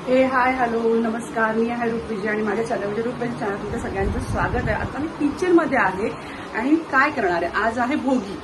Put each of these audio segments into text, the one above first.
हे hi hello नमस्कार, मी आहे रूपविजय आणि माझ्या चॅनल रूपविजय चॅनल तुमच्या सगळ्यांचं स्वागत आहे। आता मी किचनमध्ये आहे आणि काय करणार आहे, आज आहे भोगी।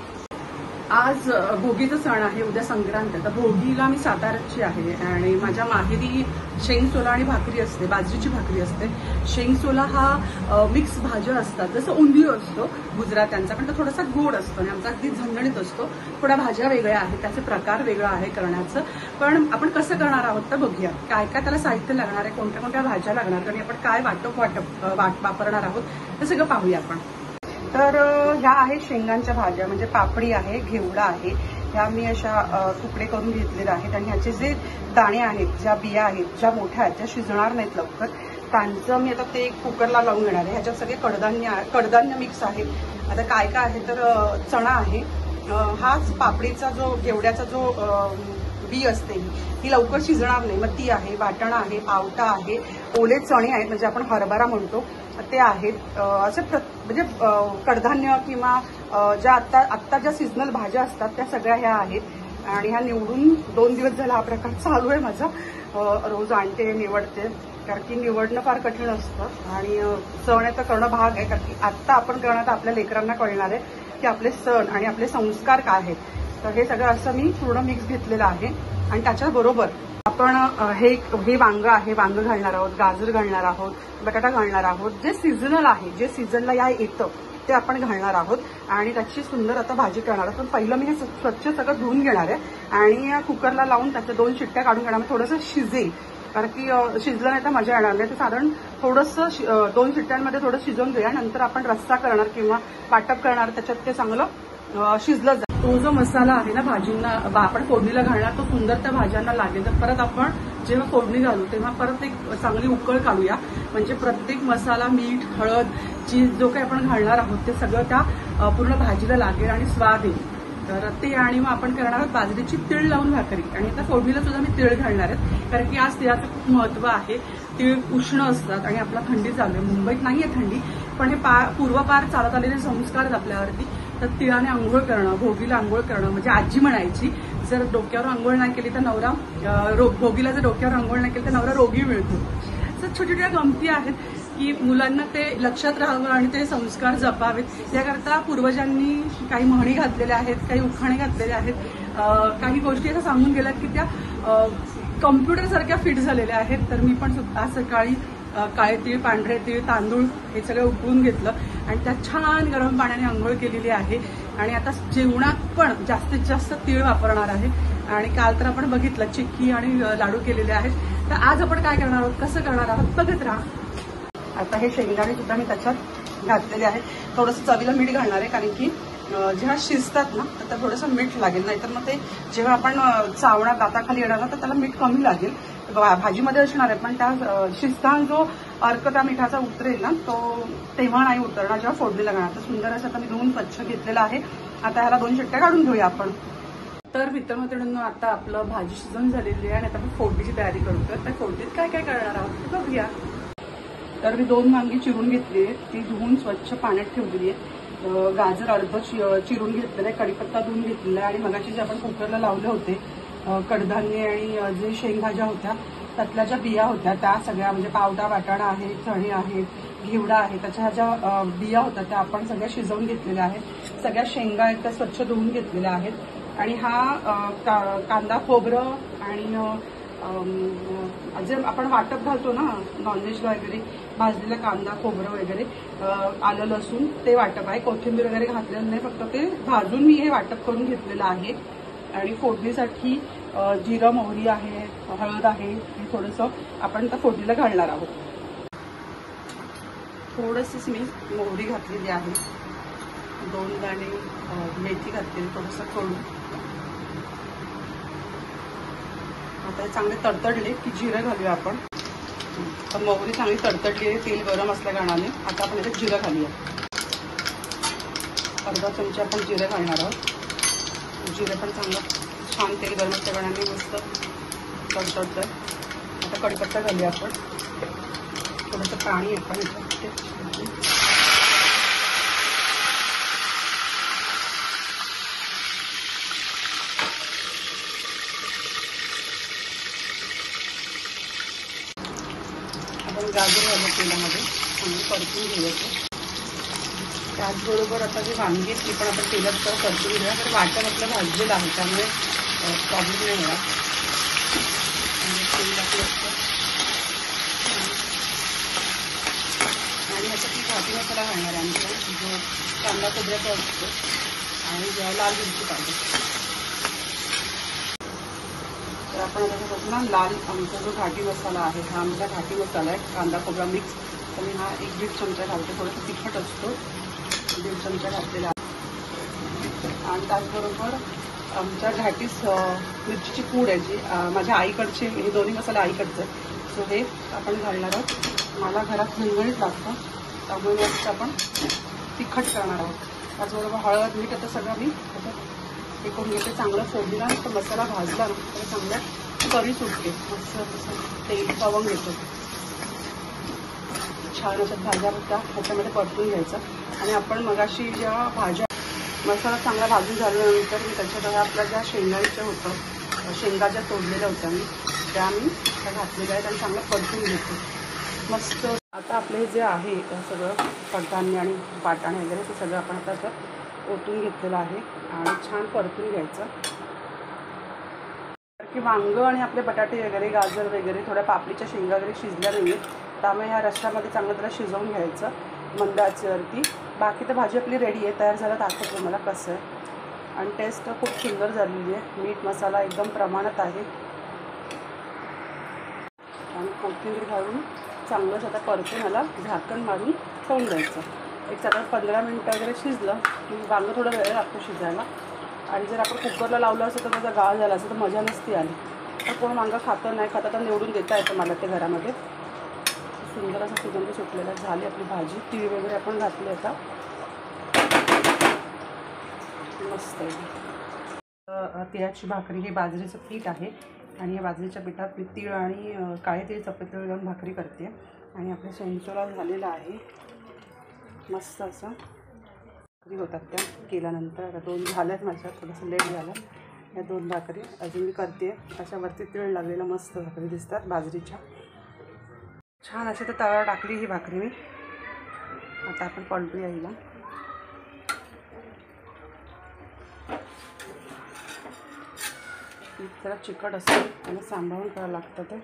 आज भोगीचा सण आहे, उद्या संक्रांत आहे। तर भोगीला मी साताराची आहे आणि माझ्या माहेरी शेंगसोला आणि भाकरी असते, बाजरीची भाकरी असते। शेंगसोला हा मिक्स भाज्या असतात, जसं उंदियो असतो गुजरात्यांचा, पण तो थोडासा गोड असतो आणि आमचा अगदी झणझणीत असतो। थोड्या भाज्या वेगळ्या आहेत, त्याचे प्रकार वेगळा आहे करण्याचं, पण आपण कसं करणार आहोत तर बघूया। काय काय त्याला साहित्य लागणार आहे, कोणत्या कोणत्या भाज्या लागणार आणि आपण काय वापरणार आहोत हे सगळं पाहूया आपण। तर ह्या आहेत शेंगांच्या भाज्या, म्हणजे पापडी आहे, घेवडा आहे। ह्या मी अशा तुकडे करून घेतलेल्या आहेत आणि ह्याचे जे दाणे आहेत, ज्या बिया आहेत, ज्या मोठ्या आहेत, ज्या शिजणार नाहीत लवकर, त्यांचं मी आता ते कुकरला लावून घेणार आहे। ह्याच्यात सगळे कडधान्य मिक्स आहे। आता काय काय आहे तर चणा आहे, हाच पापडीचा जो घेवड्याचा जो बी असते ही लवकर शिजणार नाही, मग ती आहे। वाटाणा आहे, पावटा आहे, ओले चणे आहेत म्हणजे आपण हरभरा म्हणतो ते आहेत। असे म्हणजे कडधान्य किंवा ज्या आत्ता ज्या सीझनल भाज्या असतात त्या सगळ्या ह्या आहेत आणि ह्या निवडून 2 दिवस झाला हा प्रकार चालू आहे माझा। रोज आणते, निवडते, कारण की निवडणं फार कठीण असतं आणि सण आहे तर करणं भाग आहे, कारण की आत्ता आपण करणार तर आपल्या लेकरांना कळणार आहे की आपले सण आणि आपले संस्कार काय आहेत। तर हे सगळं असं मी पूर्ण मिक्स घेतलेलं आहे आणि त्याच्याबरोबर आपण हे वांग आहे, वांग घालणार आहोत, गाजर घालणार आहोत, बटाटा घालणार आहोत, जे सीझनल आहे, जे सीझनला या येतं ते आपण घालणार आहोत आणि त्याची सुंदर आता भाजी करणार आहोत। पण पहिलं मी हे स्वच्छ सगळं धुवून घेणार आहे आणि कुकरला लावून त्याच्या 2 शिट्ट्या काढून घेणार, थोडंसं शिजेल, कारण की शिजलं नाही तर मजा येणार नाही। तर साधारण थोडंसं 2 शिट्ट्यांमध्ये थोडं शिजवून घेऊया, नंतर आपण रस्सा करणार किंवा वाटप करणार, त्याच्यात ते चांगलं शिजलं जाईल। तो जो मसाला आहे ना भाजींना आपण फोडणीला घालणार, तो सुंदर त्या भाज्यांना लागेल। तर परत आपण जेव्हा फोडणी घालू तेव्हा परत एक चांगली उकळ काढूया, म्हणजे प्रत्येक मसाला, मीठ, हळद, चीज जो काही आपण घालणार आहोत ते सगळं त्या पूर्ण भाजीला लागेल आणि स्वाद येईल। तर ते आणि मग आपण करणार आहोत बाजरीची तीळ लावून भाकरी, आणि आता फोडणीला सुद्धा मी तीळ घालणार आहे, कारण की आज तिळाचं खूप महत्व आहे। तीळ उष्ण असतात आणि आपला थंडी चालू आहे, मुंबईत नाहीये थंडी, पण हे पूर्वपार चालत आलेले संस्कार आहेत आपल्यावरती। तर तिळाने आंघोळ करणं, भोगीला आंघोळ करणं, म्हणजे आजी म्हणायची जर डोक्यावर आंघोळ नाही केली तर नवरा भोगीला जर डोक्यावर आंघोळ नाही केली तर नवरा रोगी मिळतो। तर छोट्या छोट्या गमती आहेत की मुलांना ते लक्षात राहावं आणि ते संस्कार जपावेत, याकरता पूर्वजांनी काही म्हणी घातलेल्या आहेत, काही उखाणे घातलेले आहेत, काही गोष्टी असं सांगून गेल्यात की त्या कम्प्युटर सारख्या फिट झालेल्या आहेत। तर मी पण आज सकाळी काळे तीळ, पांढरे तीळ, तांदूळ हे सगळं उकळून घेतलं आणि त्यात छान गरम पाण्याने आंघोळ केलेली आहे आणि आता जेवणात पण जास्तीत जास्त तीळ वापरणार आहे। आणि काल तर आपण बघितलं चिक्की आणि लाडू केलेले आहेत। तर आज आपण काय करणार आहोत, कसं करणार आहोत बघत राहा। आता हे शेंगदाणे सुद्धा मी त्याच्यात घातलेले आहे, थोडंसं चवीला मीठ घालणार आहे, कारण की जेव्हा शिजतात ना तर थोडंसं मीठ लागेल, नाहीतर मग ते जेव्हा आपण चावणार दाताखाली येणार ना तर त्याला मीठ कमी लागेल। भाजीमध्ये असणार आहे, पण त्या शिजताना जो अर्क त्या मिठाचा उतरेल ना तो तेव्हा नाही उतरणार, जेव्हा फोडणीला घालणार। तर सुंदर असं आता मी धुवून स्वच्छ घेतलेलं आहे। आता ह्याला 2 शिट्ट्या काढून घेऊया आपण। तर मित्रमैत्रिणींनो, आता आपलं भाजी शिजवून झालेली आहे आणि आता आपण फोडणीची तयारी करतोय। तर फोडणीत काय काय करणार आहोत ते बघूया। तर मी 2 वांगी चिरून घेतली आहे, ती धुवून स्वच्छ पाण्यात ठेवलेली आहे। गाजर अर्ध चिरून घेतलेलं आहे, कढीपत्ता धुवून घेतलेला आहे आणि मगाशी जे आपण कुकरला लावले होते कडधान्य आणि जे शेंगभाज्या होत्या त्यातल्या ज्या बिया होत्या त्या सगळ्या, म्हणजे पावटा, वाटाणा आहे, चणे आहेत, घेवडा आहे, त्याच्या ज्या बिया होत्या त्या आपण सगळ्या शिजवून घेतलेल्या आहेत। सगळ्या शेंगा आहेत त्या स्वच्छ धुवून घेतलेल्या आहेत आणि हा कांदा, खोबरं आणि जे आपण वाटप घालतो ना नॉनव्हेजला वगैरे, भाजलेला कांदा, खोबरं वगैरे, आलं लसूण ते वाटप आहे। कोथिंबीर वगैरे घातलेलं नाही, फक्त ते भाजून मी हे वाटप करून घेतलेलं आहे। आणि फोडणीसाठी जिरं, मोहरी आहे, हळद आहे, हे थोडंसं आपण त्या फोडणीला घालणार आहोत। थोडंसंच मी मोहरी घातलेली आहे, 2 दाणे मेथी घातलेली, थोडंसं कळून। आता हे चांगले तडतडले की जिरं घालूया आपण। तर मोहरी चांगली तडतडली आहे, तेल गरम असल्या कारणाने आता आपण याच्यात जिरं घालूया। अर्धा चमचा आपण जिरं घालणार आहोत। जिरं पण चांगलं छान तेल गरम असल्या कारणाने मस्त तडतडतंय। आता कढीपत्ता घालूया आपण, थोडंसं पाणी आपण याच्यात। आपण गाजर घालू तेलामध्ये चांगलं परतून घ्यायचं. त्याचबरोबर आता जी वांगी आहेत ती पण आपण तेलात परतून घेऊया, तर वाटण आपलं भाजलेलं आहे त्यामुळे प्रॉब्लेम नाही होणार. तेल आपलं असतं आणि ह्याच्यात मी घाटी मसाला घालणार आहे आमचा, जो कांदा खोबऱ्याचा असतो आणि लाल मिरची पाहिजे. तर आपण आता बघू ना, लाल आमचा जो घाटी मसाला आहे हा आमचा घाटी मसाला आहे, कांदा खोबरा मिक्स. तर मी हा 1-1.5 चमचा घालते. थोडंसं तिखट असतो, 1.5 चमचा घातलेला आहे. आणि त्याचबरोबर आमच्या घाटी मिरचीची पूड आहे जी माझ्या आईकडची, हे दोन्ही मसाले आईकडचे. सो हे आपण घालणार आहोत. मला घरात झणझणीत लागतं त्यामुळे जास्त आपण तिखट करणार आहोत. त्याचबरोबर हळद मीठ आता सगळं मी हे करून घेते. चांगलं फोडणीला तर मसाला भाजला ना तर चांगलं करी सुटते, मस्त तसं तेल तवंग येतो. छान अशा भाज्या होत्या ह्याच्यामध्ये परतून घ्यायचं. आणि आपण मगाशी ज्या भाज्या मसाला चांगला भाजून झाल्यानंतर मी त्याच्यात आपल्या ज्या शेंगाच्या होतं, शेंगा ज्या तोडलेल्या होत्या मी त्या घातलेल्या आहेत आणि चांगलं परतून घेते मस्त. आता आपले जे आहे सगळं कडधान्य आणि वाटाणे वगैरे ते सगळं आपण आता ओतून घेतलेलं आहे आणि छान परतून घ्यायचं. की वांगं आणि आपले बटाटे वगैरे गाजर वगैरे थोड्या पापडीच्या शेंगा वगैरे शिजल्या नाही आहेत, त्यामुळे ह्या रश्श्यामध्ये चांगलं त्याला शिजवून घ्यायचं मंद आचेवरती. बाकी तर भाजी आपली रेडी आहे, तयार झालं. दाखवतो मला कसं आहे. आणि टेस्ट खूप सुंदर झालेली आहे. मीठ मसाला एकदम प्रमाणात आहे आणि कोथिंबीर घालून चांगलंच आता परतून ह्याला झाकण मारून ठेवून द्यायचं. एक 15 मिनटं वगैरे शिजलं की वांगं थोडं वेळ लागतो शिजायला. आणि जर आपण कुकरला लावलं असतं तर माझा गाळ झाला असं तर मजा नसती आली. तर कोण वांगं खातं नाही खाता तर निवडून देता येतं मला ते घरामध्ये. सुंदर असा सुगंध सुटलेला झाली आपली भाजी. तीळ वगैरे आपण घातले आता मस्त आहे. तिळाची भाकरी, हे बाजरीचं पीठ आहे आणि या बाजरीच्या पिठात मी तीळ आणि काळे तीळ चपटे तीळ घालून भाकरी करते. आणि आपलं संचोला झालेला आहे मस्त असं. भाकरी होतात त्या केल्यानंतर. आता 2 झाल्यात माझ्या, थोडंसं लेट झालं. या 2 भाकरी अजून मी करते. अशावरती तीळ लागलेलं मस्त भाकरी दिसतात बाजरीच्या. छान अशी तर तव्यावर टाकली ही भाकरी मी. आता आपण पलटूया हिला. जरा चिकट असतं त्याला सांभाळून करावं लागतं ते.